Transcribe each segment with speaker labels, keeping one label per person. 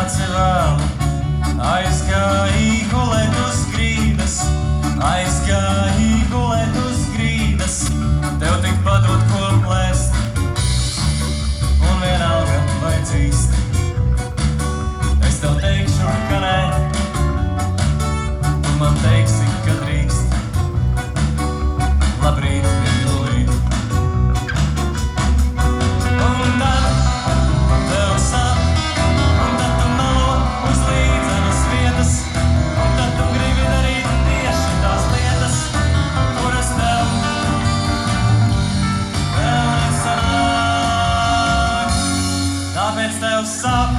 Speaker 1: nāci vēl, aizgāji gulēt uz grīdas, aizgāji gulēt uz grīdas, tev tik padot ko plēst, un vienalga vai cīst. Es tev teikšu, ka nē, un man teiksi, ka drīkst. Labrīt, mīlīt. Un tad tev sāp, un tad tu melo uz līdzenas vietas, un tad tu gribi darīt tieši tās lietas, kuras tev vēl nesanāk. Tāpēc tev sāp.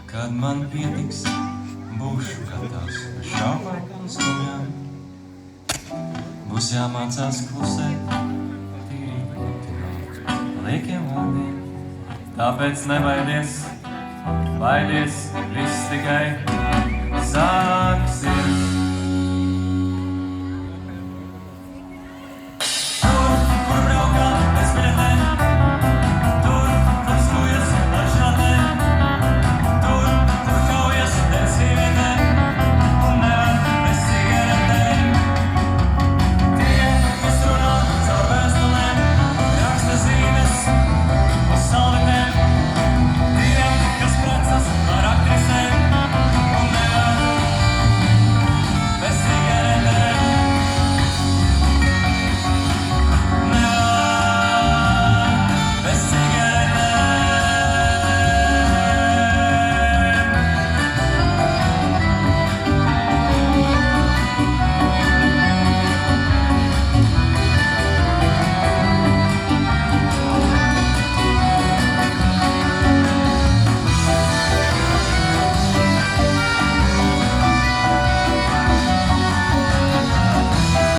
Speaker 1: Kad man pietiks, būšu gatavs šaubām un skumjām. Būs jāmācās klusēt, tīrīt, liekiem vārdiem. Tāpēc nebaidies, viss tikai sāksies.